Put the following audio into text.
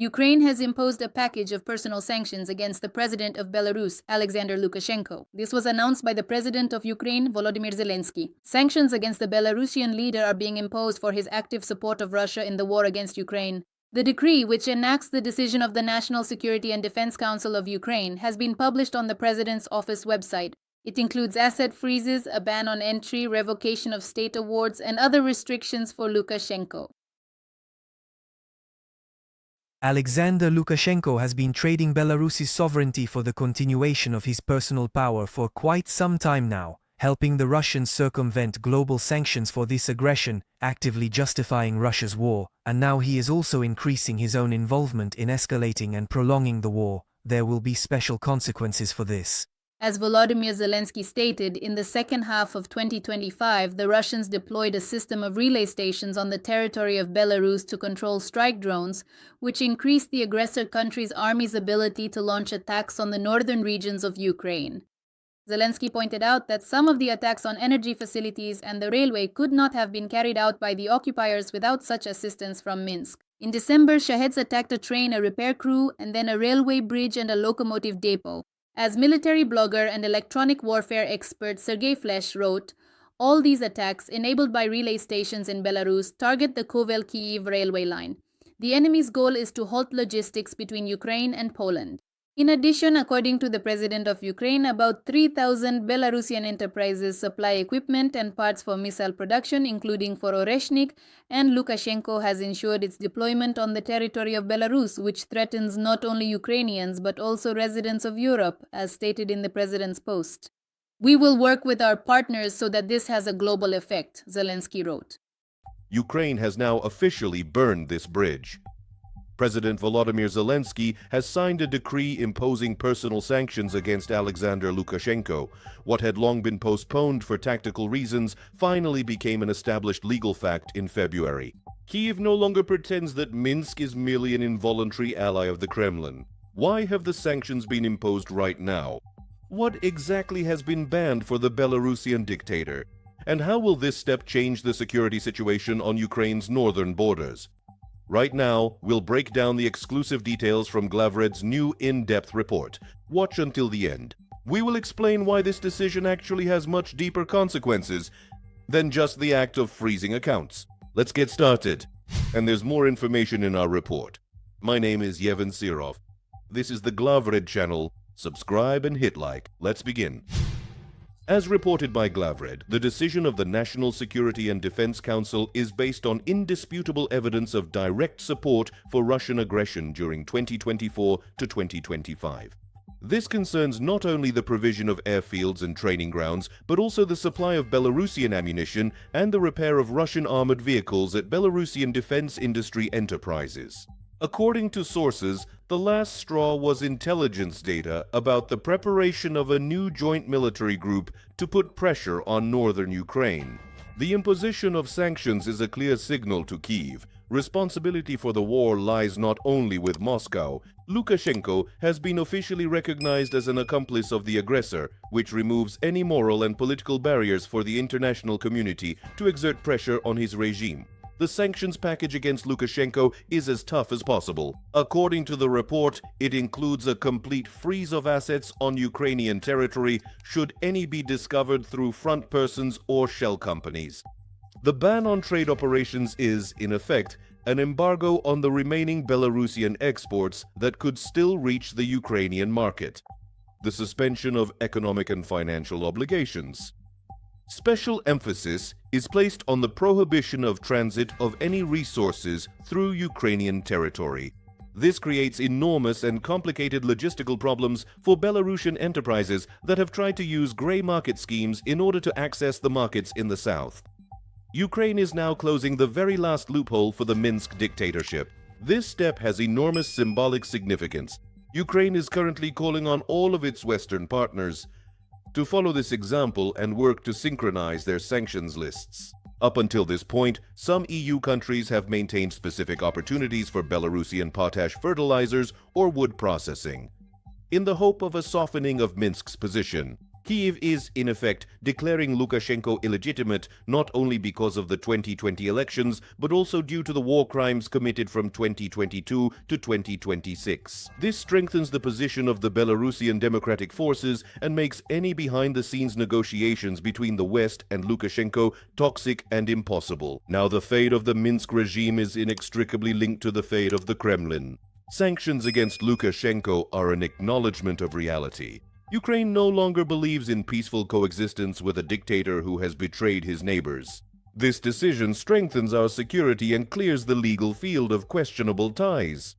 Ukraine has imposed a package of personal sanctions against the president of Belarus, Alexander Lukashenko. This was announced by the president of Ukraine, Volodymyr Zelensky. Sanctions against the Belarusian leader are being imposed for his active support of Russia in the war against Ukraine. The decree, which enacts the decision of the National Security and Defense Council of Ukraine, has been published on the president's office website. It includes asset freezes, a ban on entry, revocation of state awards, and other restrictions for Lukashenko. Alexander Lukashenko has been trading Belarus's sovereignty for the continuation of his personal power for quite some time now, helping the Russians circumvent global sanctions for this aggression, actively justifying Russia's war, and now he is also increasing his own involvement in escalating and prolonging the war. There will be special consequences for this. As Volodymyr Zelensky stated, in the second half of 2025, the Russians deployed a system of relay stations on the territory of Belarus to control strike drones, which increased the aggressor country's army's ability to launch attacks on the northern regions of Ukraine. Zelensky pointed out that some of the attacks on energy facilities and the railway could not have been carried out by the occupiers without such assistance from Minsk. In December, Shaheds attacked a train, a repair crew, and then a railway bridge and a locomotive depot. As military blogger and electronic warfare expert Sergei Flesh wrote, all these attacks, enabled by relay stations in Belarus, target the Kyiv railway line. The enemy's goal is to halt logistics between Ukraine and Poland. In addition, according to the president of Ukraine, about 3,000 Belarusian enterprises supply equipment and parts for missile production, including for Oreshnik, and Lukashenko has ensured its deployment on the territory of Belarus, which threatens not only Ukrainians but also residents of Europe, as stated in the president's post. We will work with our partners so that this has a global effect, Zelensky wrote. Ukraine has now officially burned this bridge. President Volodymyr Zelensky has signed a decree imposing personal sanctions against Alexander Lukashenko. What had long been postponed for tactical reasons finally became an established legal fact in February. Kyiv no longer pretends that Minsk is merely an involuntary ally of the Kremlin. Why have the sanctions been imposed right now? What exactly has been banned for the Belarusian dictator? And how will this step change the security situation on Ukraine's northern borders? Right now, we'll break down the exclusive details from Glavred's new in-depth report. Watch until the end. We will explain why this decision actually has much deeper consequences than just the act of freezing accounts. Let's get started. And there's more information in our report. My name is Yevhen Sirov. This is the Glavred channel. Subscribe and hit like. Let's begin. As reported by Glavred, the decision of the National Security and Defense Council is based on indisputable evidence of direct support for Russian aggression during 2024 to 2025. This concerns not only the provision of airfields and training grounds, but also the supply of Belarusian ammunition and the repair of Russian armored vehicles at Belarusian defense industry enterprises. According to sources, the last straw was intelligence data about the preparation of a new joint military group to put pressure on northern Ukraine. The imposition of sanctions is a clear signal to Kyiv. Responsibility for the war lies not only with Moscow. Lukashenko has been officially recognized as an accomplice of the aggressor, which removes any moral and political barriers for the international community to exert pressure on his regime. The sanctions package against Lukashenko is as tough as possible. According to the report, it includes a complete freeze of assets on Ukrainian territory should any be discovered through front persons or shell companies. The ban on trade operations is, in effect, an embargo on the remaining Belarusian exports that could still reach the Ukrainian market. The suspension of economic and financial obligations. Special emphasis is placed on the prohibition of transit of any resources through Ukrainian territory. This creates enormous and complicated logistical problems for Belarusian enterprises that have tried to use grey market schemes in order to access the markets in the south. Ukraine is now closing the very last loophole for the Minsk dictatorship. This step has enormous symbolic significance. Ukraine is currently calling on all of its Western partners to follow this example and work to synchronize their sanctions lists. Up until this point, some EU countries have maintained specific opportunities for Belarusian potash fertilizers or wood processing. In the hope of a softening of Minsk's position, Kyiv is, in effect, declaring Lukashenko illegitimate not only because of the 2020 elections, but also due to the war crimes committed from 2022 to 2026. This strengthens the position of the Belarusian Democratic Forces and makes any behind-the-scenes negotiations between the West and Lukashenko toxic and impossible. Now the fate of the Minsk regime is inextricably linked to the fate of the Kremlin. Sanctions against Lukashenko are an acknowledgement of reality. Ukraine no longer believes in peaceful coexistence with a dictator who has betrayed his neighbors. This decision strengthens our security and clears the legal field of questionable ties.